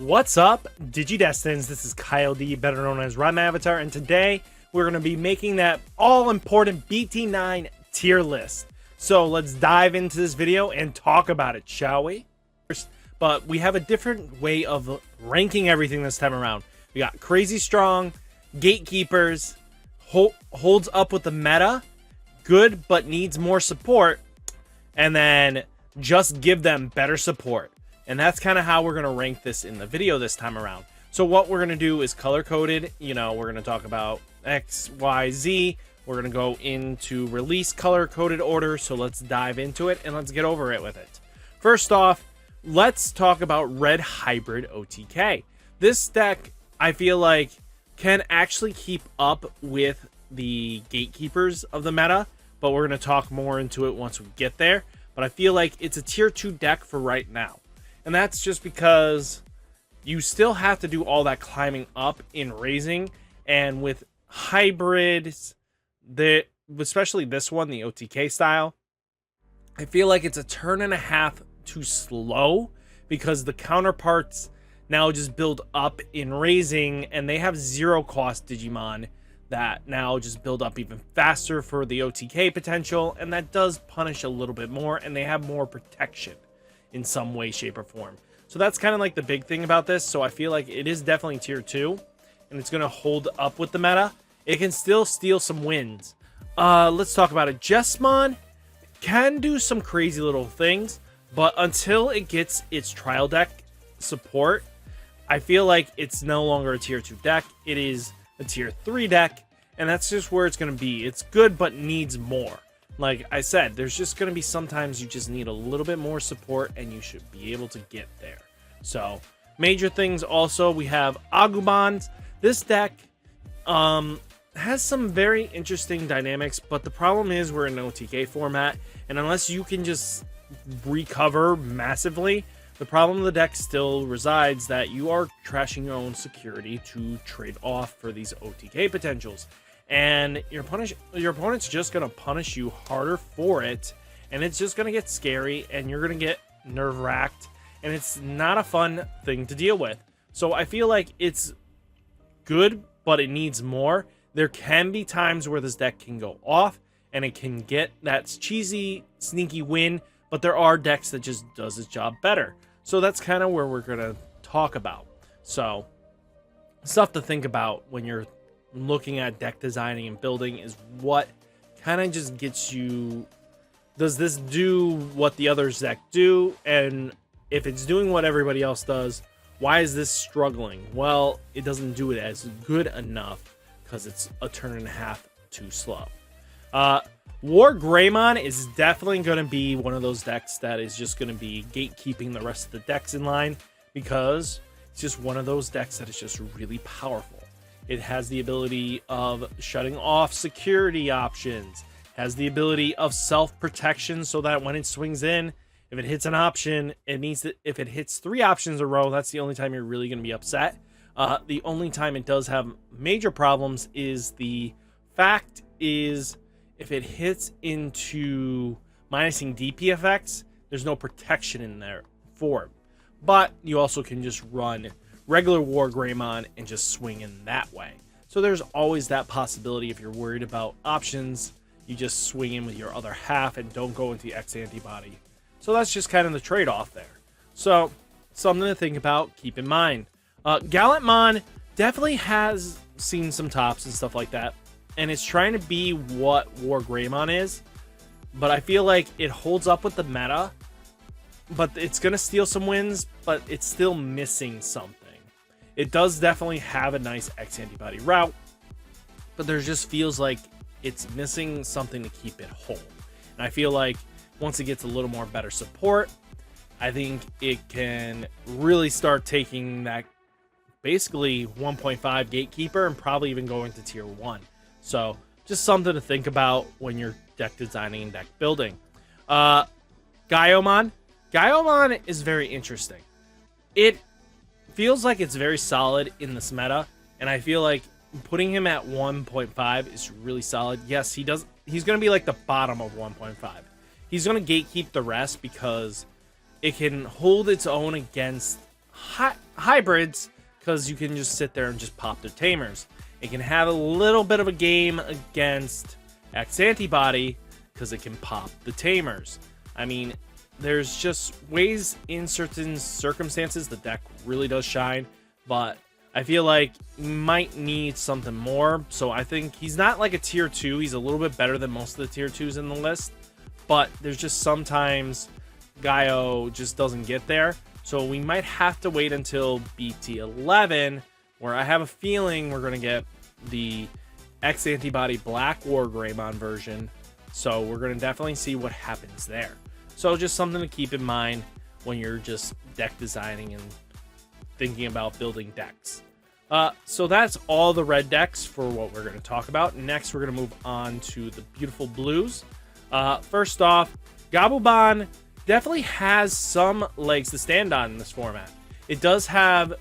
What's up, Digidestins? This is Kyle D, better known as RideMyAvatar, and today we're going to be making that all-important BT-09 tier list. So let's dive into this video and talk about it, shall we? But we have a different way of ranking everything this time around. We got crazy strong, gatekeepers, holds up with the meta, good but needs more support, and then just give them better support. And that's kind of how we're going to rank this in the video this time around. So what we're going to do is color-coded. You know, we're going to talk about X, Y, Z. We're going to go into release color-coded order. So let's dive into it and let's get over it with it. First off, let's talk about Red Hybrid OTK. This deck, I feel like, can actually keep up with the gatekeepers of the meta, but we're going to talk more into it once we get there. But I feel like it's a tier 2 deck for right now. And that's just because you still have to do all that climbing up in raising. And with hybrids, especially this one, the OTK style, I feel like it's a turn and a half too slow because the counterparts now just build up in raising and they have zero cost Digimon that now just build up even faster for the OTK potential. And that does punish a little bit more and they have more protection in some way, shape, or form. So that's kind of like the big thing about this. So I feel like it is definitely tier 2 and it's going to hold up with the meta. It can still steal some wins. Let's talk about it. Jesmon can do some crazy little things, but until it gets its trial deck support, I feel like it's no longer a tier 2 deck. It is a tier 3 deck, and that's just where it's going to be. It's good, but needs more. Like I said, there's just going to be sometimes you just need a little bit more support and you should be able to get there. So major things also, we have Agumon. This deck has some very interesting dynamics, but the problem is we're in an OTK format, and unless you can just recover massively, the problem of the deck still resides that you are trashing your own security to trade off for these OTK potentials. And your opponent's just going to punish you harder for it, and it's just going to get scary, and you're going to get nerve-wracked, and it's not a fun thing to deal with. So I feel like it's good, but it needs more. There can be times where this deck can go off, and it can get that cheesy, sneaky win, but there are decks that just does its job better. So that's kind of where we're going to talk about. So stuff to think about when you're looking at deck designing and building is what kind of just gets you, does this do what the others deck do? And if it's doing what everybody else does, why is this struggling? Well, it doesn't do it as good enough because it's a turn and a half too slow. War Greymon is definitely going to be one of those decks that is just going to be gatekeeping the rest of the decks in line, because it's just one of those decks that is just really powerful. It has the ability of shutting off security options, has the ability of self-protection so that when it swings in, if it hits an option, it needs to, if it hits 3 options in a row, that's the only time you're really going to be upset. The only time it does have major problems is the fact is if it hits into minusing DP effects, there's no protection in there for it. But you also can just run regular War Greymon and just swing in that way. So there's always that possibility. If you're worried about options, you just swing in with your other half and don't go into the X antibody. So that's just kind of the trade-off there. So something to think about, keep in mind. Gallantmon definitely has seen some tops and stuff like that, and it's trying to be what War Greymon is, but I feel like it holds up with the meta, but it's going to steal some wins, but it's still missing something. It does definitely have a nice X antibody route, but there just feels like it's missing something to keep it whole. And I feel like once it gets a little more better support, I think it can really start taking that basically 1.5 gatekeeper and probably even going to tier 1. So just something to think about when you're deck designing and deck building. Gaiomon. Gaiomon is very interesting. It feels like it's very solid in this meta, and I feel like putting him at 1.5 is really solid. Yes, he's going to be like the bottom of 1.5. He's going to gatekeep the rest because it can hold its own against hybrids because you can just sit there and just pop their tamers. It can have a little bit of a game against X Antibody because it can pop the tamers. I mean, there's just ways in certain circumstances the deck really does shine, but I feel like you might need something more. So I think he's not like a tier 2. He's a little bit better than most of the tier 2s in the list, but there's just sometimes Gaio just doesn't get there. So we might have to wait until BT-11, where I have a feeling we're going to get the X Antibody Black War Greymon version. So we're going to definitely see what happens there. So just something to keep in mind when you're just deck designing and thinking about building decks. So that's all the red decks for what we're going to talk about. Next, we're going to move on to the beautiful blues. First off, Gabumon definitely has some legs to stand on in this format. It does have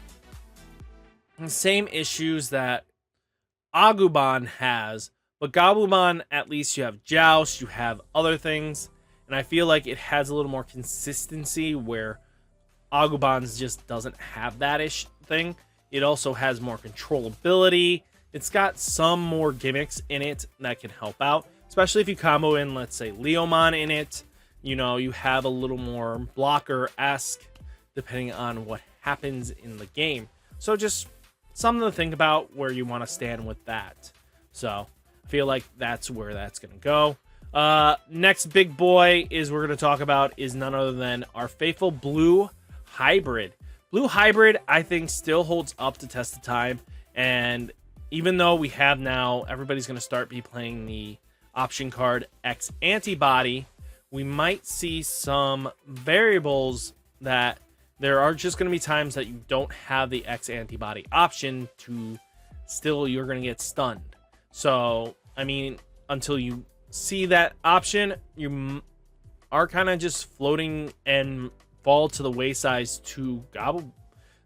the same issues that Agumon has, but Gabumon, at least you have Joust, you have other things, and I feel like it has a little more consistency where Agumon just doesn't have that thing. It also has more controllability. It's got some more gimmicks in it that can help out, especially if you combo in, let's say, Leomon in it. You know, you have a little more blocker-esque depending on what happens in the game. So just something to think about where you want to stand with that. So I feel like that's where that's going to go. Next big boy is we're going to talk about is none other than our faithful Blue Hybrid. Blue Hybrid, I think, still holds up to test of time. And even though we have now, everybody's going to start be playing the option card X Antibody, we might see some variables that there are just going to be times that you don't have the X Antibody option to still you're going to get stunned. So, I mean, until you see that option, you are kind of just floating and fall to the wayside to gobble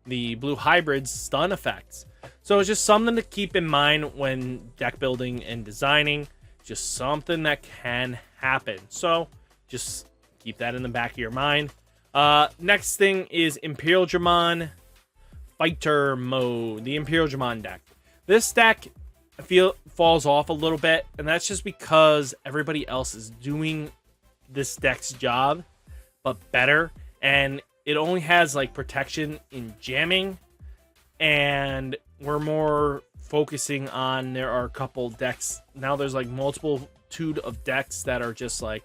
the Blue Hybrid's stun effects. So it's just something to keep in mind when deck building and designing. Just something that can happen. So just keep that in the back of your mind. Next thing is Imperial Dramon Fighter Mode, the Imperial Dramon deck. This deck, I feel, falls off a little bit, and that's just because everybody else is doing this deck's job, but better. And it only has like protection in jamming, and we're more focusing on, there are a couple decks now, there's like multitude of decks that are just like,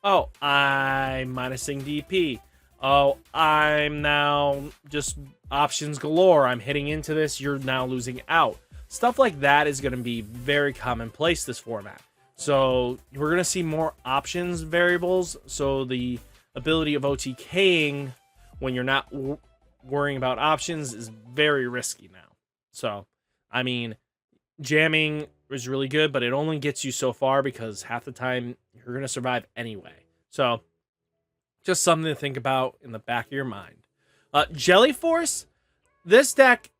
oh, I'm minusing DP. Oh, I'm now just options galore. I'm hitting into this. You're now losing out. Stuff like that is going to be very commonplace this format. So we're going to see more options variables. So the ability of OTKing when you're not worrying about options is very risky now. So, I mean, jamming is really good, but it only gets you so far because half the time you're going to survive anyway. So just something to think about in the back of your mind. Jelly Force, this deck,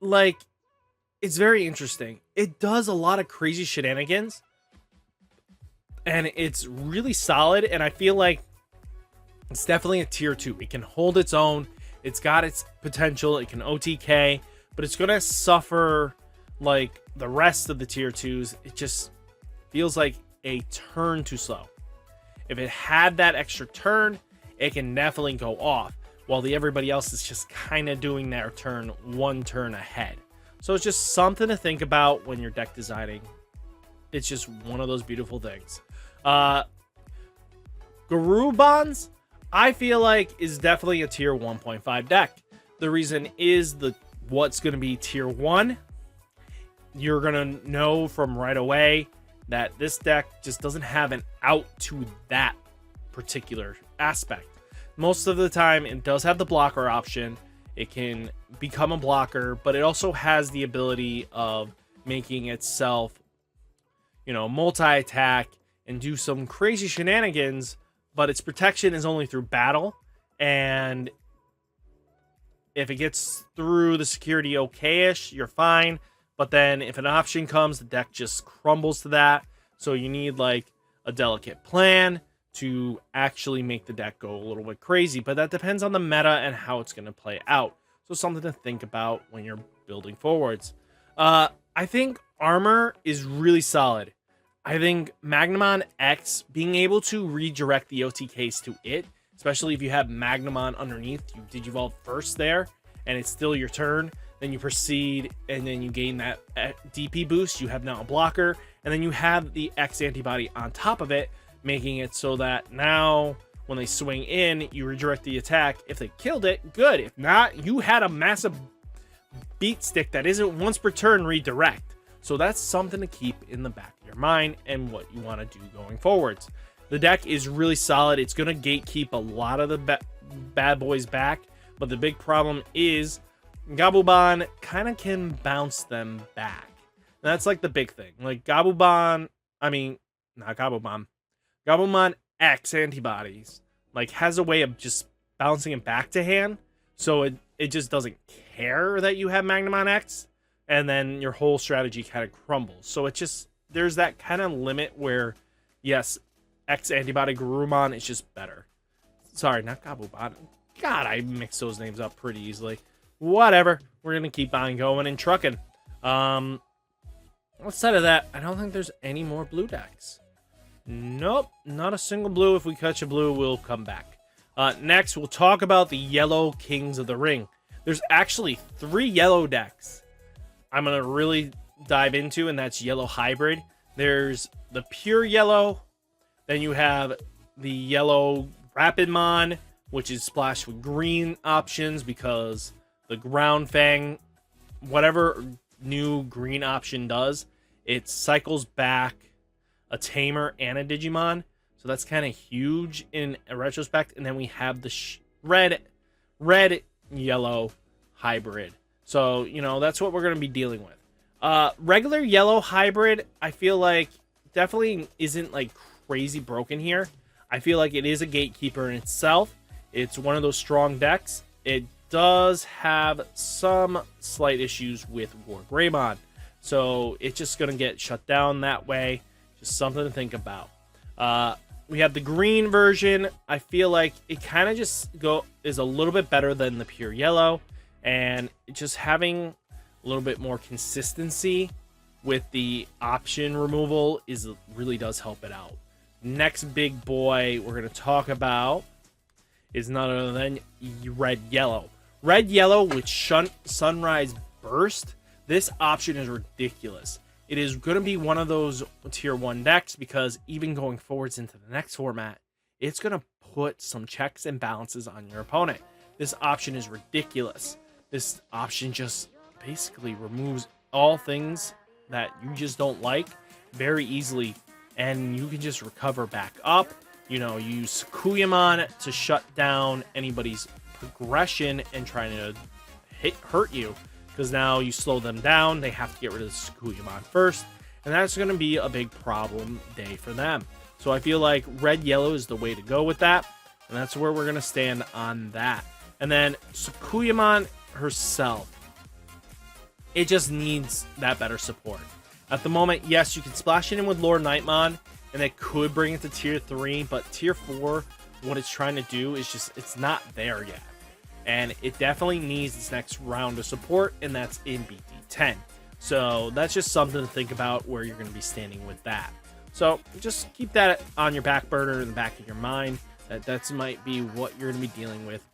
like, it's very interesting. It does a lot of crazy shenanigans, and it's really solid, and I feel like it's definitely a tier 2. It can hold its own. It's got its potential. It can OTK, but it's going to suffer like the rest of the tier 2s. It just feels like a turn too slow. If it had that extra turn, it can definitely go off, while everybody else is just kind of doing their turn one turn ahead. So it's just something to think about when you're deck designing. It's just one of those beautiful things. Garubons, I feel like, is definitely a tier 1.5 deck. The reason is what's going to be tier 1. You're going to know from right away that this deck just doesn't have an out to that particular aspect. Most of the time, it does have the blocker option. It can become a blocker, but it also has the ability of making itself, you know, multi-attack and do some crazy shenanigans, but its protection is only through battle. And if it gets through the security okay-ish, you're fine. But then if an option comes, the deck just crumbles to that. So you need like a delicate plan to actually make the deck go a little bit crazy. But that depends on the meta and how it's going to play out. So something to think about when you're building forwards. I think armor is really solid. I think Magnamon X, being able to redirect the OTKs to it, especially if you have Magnamon underneath, you Digivolve first there, and it's still your turn, then you proceed, and then you gain that DP boost, you have now a blocker, and then you have the X antibody on top of it, making it so that now, when they swing in, you redirect the attack. If they killed it, good. If not, you had a massive beat stick that isn't once per turn redirect. So that's something to keep in the back of your mind and what you want to do going forwards. The deck is really solid. It's going to gatekeep a lot of the bad boys back, but the big problem is Gabumon kind of can bounce them back. And that's like the big thing. Like Gabumon X antibodies like has a way of just bouncing it back to hand, so it just doesn't care that you have Magnamon X, and then your whole strategy kind of crumbles. So it just, there's that kind of limit where yes, X antibody Garurumon is just better. Sorry, not Gabumon. God, I mix those names up pretty easily. Whatever, we're gonna keep on going and trucking. Outside of that, I don't think there's any more blue decks. Nope, not a single blue. If we catch a blue, we'll come back. Next, we'll talk about the yellow Kings of the Ring. There's actually 3 yellow decks I'm going to really dive into, and that's yellow hybrid. There's the pure yellow. Then you have the yellow Rapidmon, which is splashed with green options because the Ground Fang, whatever new green option does, it cycles back a Tamer and a Digimon. So that's kind of huge in a retrospect. And then we have the red yellow hybrid. So, you know, that's what we're going to be dealing with. Regular yellow hybrid, I feel like definitely isn't like crazy broken here. I feel like it is a gatekeeper in itself. It's one of those strong decks. It does have some slight issues with War Greymon. So it's just going to get shut down that way. Just something to think about. We have the green version. I feel like it kind of just is a little bit better than the pure yellow, and just having a little bit more consistency with the option removal really does help it out. Next big boy we're going to talk about is none other than red yellow. Red yellow with Sunrise Burst. This option is ridiculous. It is going to be one of those tier 1 decks because even going forwards into the next format, it's going to put some checks and balances on your opponent. This option is ridiculous. This option just basically removes all things that you just don't like very easily, and you can just recover back up. You know, use Kuyamon to shut down anybody's progression and trying to hurt you. Because now you slow them down, they have to get rid of the Sukuyamon first, and that's going to be a big problem day for them. So I feel like red-yellow is the way to go with that, and that's where we're going to stand on that. And then Sukuyamon herself, it just needs that better support. At the moment, yes, you can splash it in with Lord Nightmon, and it could bring it to tier 3, but tier 4, what it's trying to do is just, it's not there yet. And it definitely needs its next round of support, and that's in BT-10. So that's just something to think about where you're going to be standing with that. So just keep that on your back burner in the back of your mind. That might be what you're going to be dealing with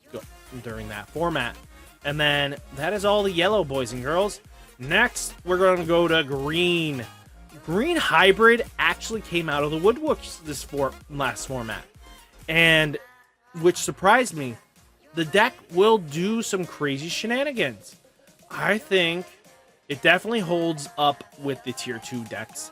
during that format. And then that is all the yellow, boys and girls. Next, we're going to go to green. Green hybrid actually came out of the woodworks this last format, and which surprised me. The deck will do some crazy shenanigans. I think it definitely holds up with the tier 2 decks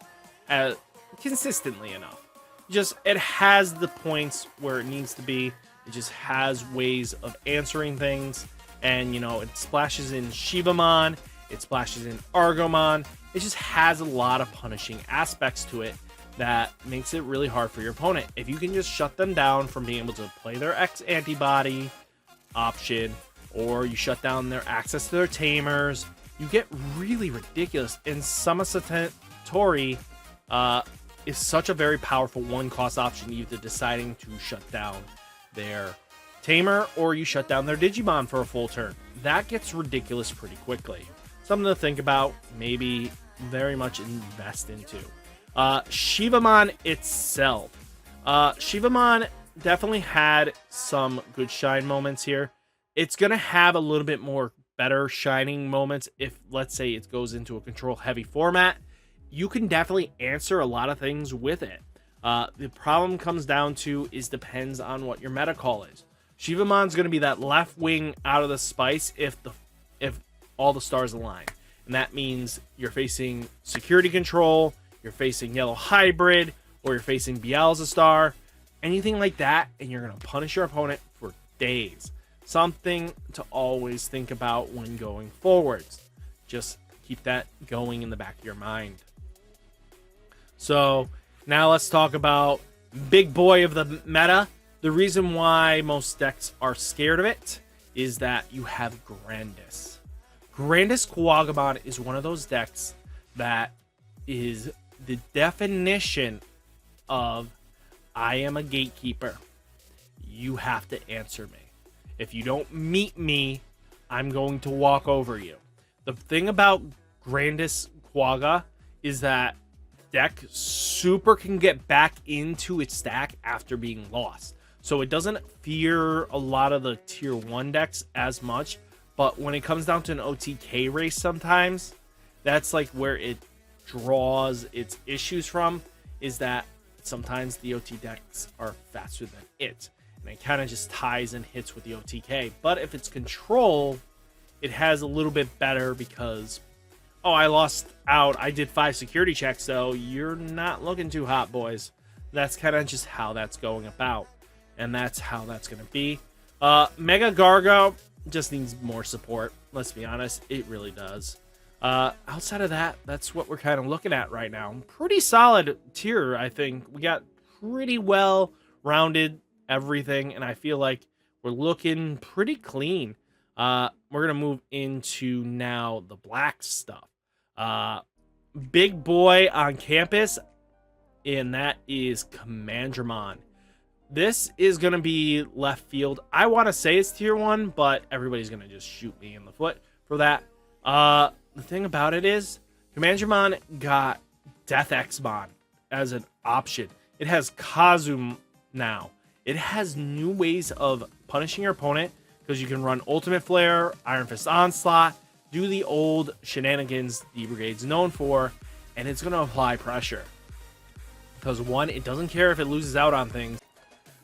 consistently enough. Just, it has the points where it needs to be. It just has ways of answering things. And, you know, it splashes in Shivamon. It splashes in Argomon. It just has a lot of punishing aspects to it that makes it really hard for your opponent. If you can just shut them down from being able to play their X antibody option, or you shut down their access to their tamers, you get really ridiculous. And Samasatori is such a very powerful 1-cost option, either deciding to shut down their tamer or you shut down their Digimon for a full turn. that gets ridiculous pretty quickly. Something to think about, maybe very much invest into. Shivamon itself. Shivamon definitely had some good shine moments here. It's going to have a little bit more better shining moments if, let's say, it goes into a control heavy format. You can definitely answer a lot of things with it. The problem comes down to is depends on what your meta call is. Shivamon's going to be that left wing out of the spice if all the stars align. And that means you're facing security control, you're facing yellow hybrid, or you're facing Beelzestar, anything like that, and you're going to punish your opponent for days. Something to always think about when going forwards. Just keep that going in the back of your mind. So now let's talk about big boy of the meta. The reason why most decks are scared of it is that you have Grandis. Grandis Kuwagamon is one of those decks that is the definition of I am a gatekeeper. You have to answer me. If you don't meet me, I'm going to walk over you. The thing about Grandis Quagga is that deck super can get back into its stack after being lost. So it doesn't fear a lot of the tier 1 decks as much. But when it comes down to an OTK race sometimes, that's like where it draws its issues from, is that sometimes the OT decks are faster than it. And it kind of just ties and hits with the OTK. But if it's control, it has a little bit better because, oh, I lost out. I did 5 security checks, so you're not looking too hot, boys. That's kind of just how that's going about. And that's how that's going to be. Mega Gargo just needs more support. Let's be honest, it really does. Outside of that, that's what we're kind of looking at right now. Pretty solid tier, I think. We got pretty well rounded everything, and I feel like we're looking pretty clean. We're gonna move into now the black stuff. Big boy on campus, and that is Commandramon. This is going to be left field. I want to say it's tier 1, but everybody's going to just shoot me in the foot for that. The thing about it is, Commandramon got Death Xmon as an option. It has Kazum now. It has new ways of punishing your opponent because you can run Ultimate Flare, Iron Fist Onslaught, do the old shenanigans the Brigade's known for, and it's going to apply pressure. Because one, it doesn't care if it loses out on things.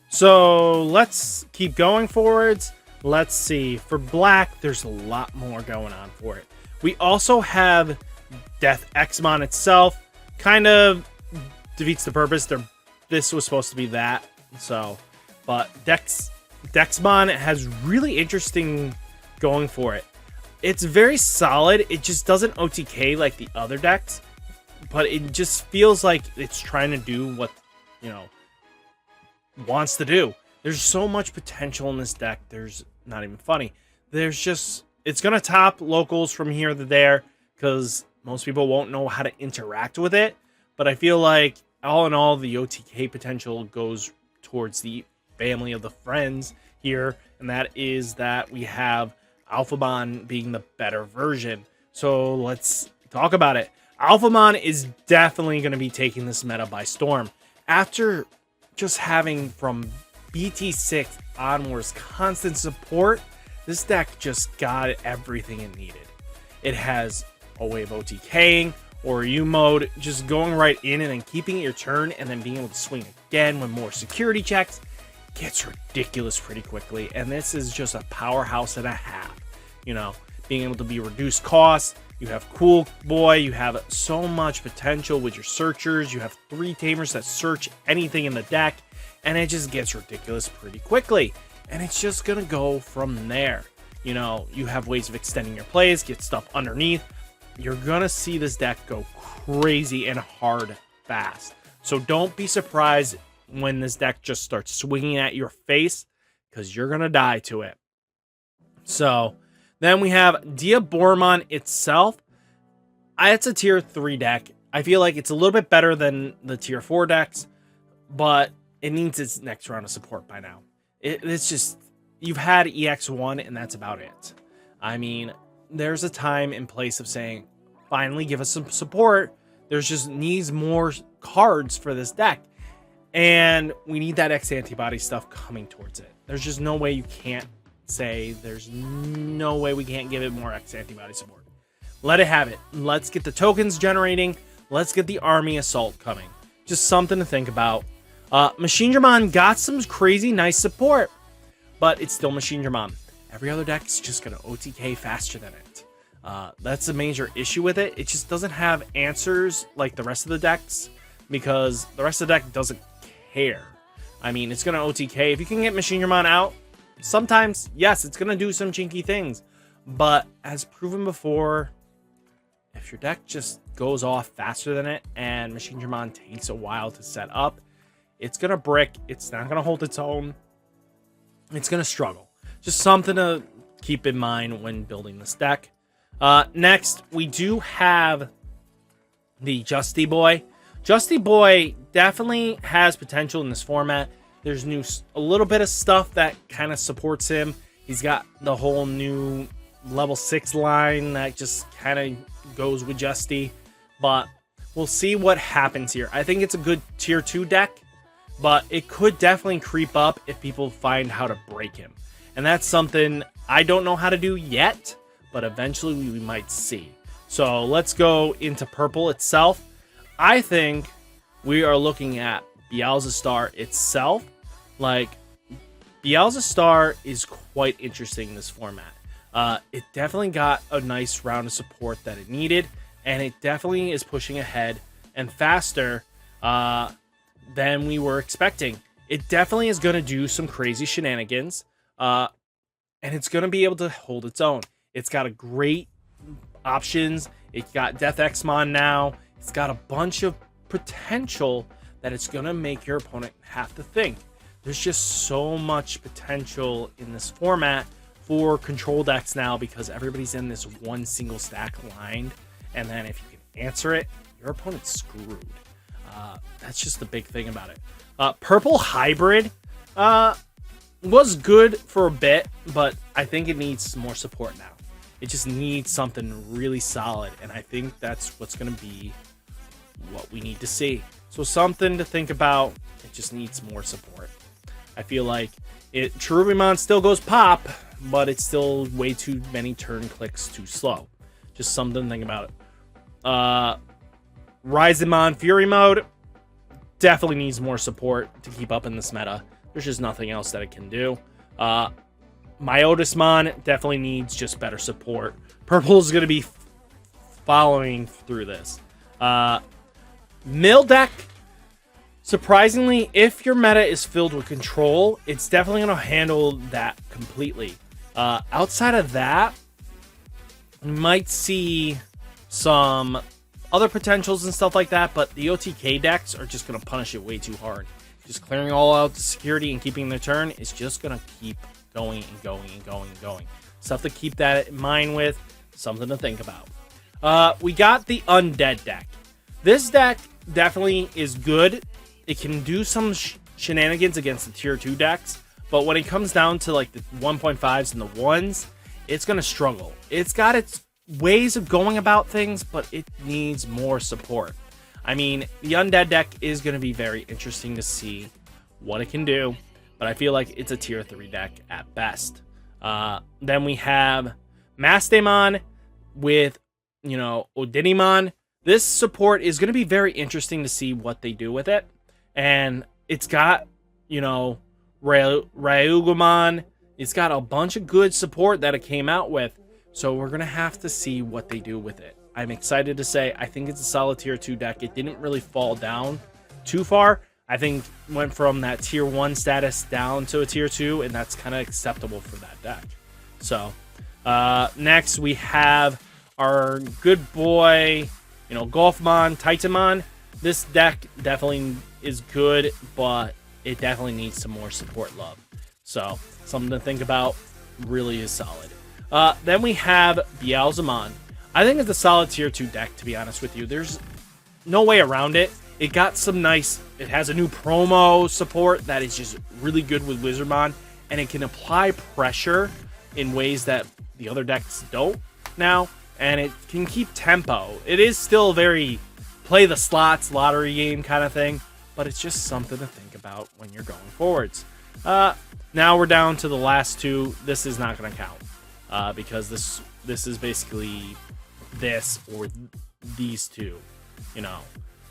So let's keep going forwards. Let's see. For black, there's a lot more going on for it. We also have Death Xmon itself. Kind of defeats the purpose. This was supposed to be that. So, but Dexmon has really interesting going for it. It's very solid. It just doesn't OTK like the other decks. But it just feels like it's trying to do what, you know, wants to do. There's so much potential in this deck. There's not even funny. There's just, it's going to top locals from here to there because most people won't know how to interact with it. But I feel like all in all, the OTK potential goes towards the family of the friends here. And that is that we have Alphamon being the better version. So let's talk about it. Alphamon is definitely going to be taking this meta by storm. After just having from BT6 onwards constant support, this deck just got everything it needed. It has a way of OTKing or U mode, just going right in and then keeping it your turn and then being able to swing again with more security checks. Gets ridiculous pretty quickly, and this is just a powerhouse and a half. You know, being able to be reduced costs. You have Cool Boy, you have so much potential with your searchers, you have 3 tamers that search anything in the deck, and it just gets ridiculous pretty quickly. And it's just going to go from there. You know, you have ways of extending your plays, get stuff underneath. You're going to see this deck go crazy and hard fast. So don't be surprised when this deck just starts swinging at your face, because you're going to die to it. So then we have Diaboromon itself. It's a tier 3 deck. I feel like it's a little bit better than the tier 4 decks, but it needs its next round of support by now. It's just, you've had EX1 and that's about it. I mean, there's a time and place of saying, finally give us some support. There's just needs more cards for this deck. And we need that X antibody stuff coming towards it. There's just no way you can't say, there's no way we can't give it more X antibody support. Let it have it. Let's get the tokens generating. Let's get the army assault coming. Just something to think about. Machine Dramon got some crazy nice support, but it's still Machine Dramon. Every other deck is just going to OTK faster than it. That's a major issue with it. It just doesn't have answers like the rest of the decks, because the rest of the deck doesn't care. I mean, it's going to OTK. If you can get Machine Dramon out, sometimes, yes, it's going to do some chinky things. But as proven before, if your deck just goes off faster than it and Machine Dramon takes a while to set up, it's going to brick. It's not going to hold its own. It's going to struggle. Just something to keep in mind when building this deck. Next, we do have the Justy Boy. Justy Boy definitely has potential in this format. There's a little bit of stuff that kind of supports him. He's got the whole new level 6 line that just kind of goes with Justy. But we'll see what happens here. I think it's a good tier 2 deck, but it could definitely creep up if people find how to break him. And that's something I don't know how to do yet, but eventually we might see. So let's go into purple itself. I think we are looking at Beelza Star itself. Like, Beelza Star is quite interesting in this format. It definitely got a nice round of support that it needed, and it definitely is pushing ahead and faster than we were expecting. It definitely is going to do some crazy shenanigans, and it's going to be able to hold its own. It's got a great options. It's got Death Xmon now. It's got a bunch of potential that it's going to make your opponent have to think. There's just so much potential in this format for control decks now, because everybody's in this one single stack line, and then if you can answer it, your opponent's screwed. That's just the big thing about it. Purple Hybrid was good for a bit, but I think it needs more support now. It just needs something really solid, and I think that's what's going to be what we need to see. So something to think about. It just needs more support. I feel like Cherubimon still goes pop, but it's still way too many turn clicks too slow. Just something to think about it. RideMyAvatar Fury Mode definitely needs more support to keep up in this meta. There's just nothing else that it can do. Myotismon definitely needs just better support. Purple is going to be following through this. Mill deck, surprisingly, if your meta is filled with control, it's definitely going to handle that completely. Outside of that, you might see some other potentials and stuff like that, but the OTK decks are just going to punish it way too hard. Just clearing all out the security and keeping their turn is just going to keep going and going and going and going. Stuff to keep that in mind with, something to think about. We got the Undead deck. This deck definitely is good. It can do some shenanigans against the tier 2 decks, but when it comes down to like the 1.5s and the 1s, it's going to struggle. It's got its ways of going about things, but it needs more support. I mean, the Undead deck is going to be very interesting to see what it can do, but I feel like it's a tier 3 deck at best. Then we have Mastemon with, Digimon. This support is going to be very interesting to see what they do with it. And it's got, Ryugumon. It's got a bunch of good support that it came out with. So we're going to have to see what they do with it. I'm excited to say I think it's a solid tier 2 deck. It didn't really fall down too far. I think went from that tier 1 status down to a tier 2, and that's kind of acceptable for that deck. So next we have our good boy, Golfmon, Titanmon. This deck definitely is good, but it definitely needs some more support love. So something to think about. Really is solid. Then we have Beelzamon. I think it's a solid tier 2 deck, to be honest with you. There's no way around it. It got some nice, it has a new promo support that is just really good with Wizardmon, and it can apply pressure in ways that the other decks don't now, and it can keep tempo. It is still very play the slots lottery game kind of thing, but it's just something to think about when you're going forwards. Now we're down to the last two. This is not going to count because this is basically this or these two, you know.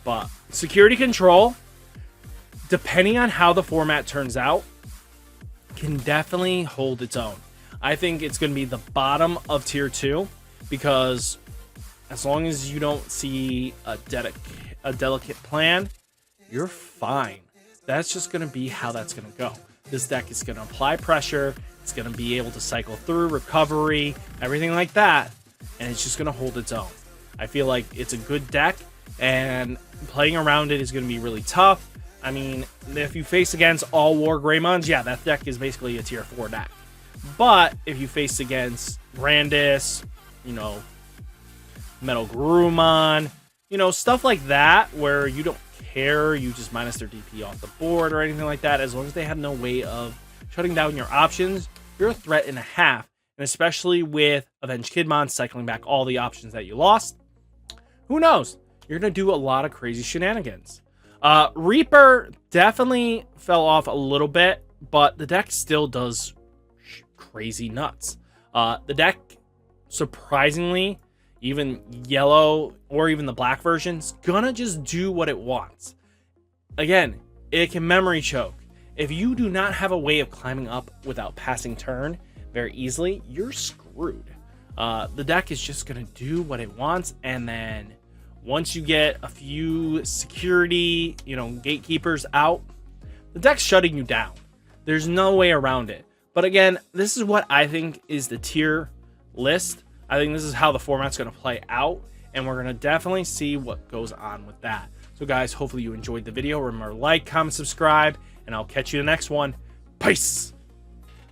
But security control, depending on how the format turns out, can definitely hold its own. I think it's going to be the bottom of tier 2 because as long as you don't see a delicate plan, you're fine. That's just going to be how that's going to go. This deck is going to apply pressure. It's going to be able to cycle through recovery, everything like that, and it's just going to hold its own. I feel like it's a good deck, and playing around it is going to be really tough. I mean, if you face against all War Greymons, yeah, that deck is basically a tier 4 deck. But if you face against Brandis, you know, Metal Garurumon, you know, stuff like that where you don't care, you just minus their DP off the board or anything like that, as long as they have no way of shutting down your options, you're a threat and a half. And especially with Avenged Kidmon cycling back all the options that you lost, who knows? You're going to do a lot of crazy shenanigans. Reaper definitely fell off a little bit, but the deck still does crazy nuts. The deck, surprisingly, even yellow or even the black version's gonna just do what it wants. Again, it can memory choke. If you do not have a way of climbing up without passing turn very easily, you're screwed. The deck is just gonna do what it wants, and then once you get a few security, you know, gatekeepers out, the deck's shutting you down. There's no way around it. But again, this is what I think is the tier list. I think this is how the format's going to play out, and we're going to definitely see what goes on with that. So guys, hopefully you enjoyed the video. Remember, like, comment, subscribe, and I'll catch you in the next one. Peace!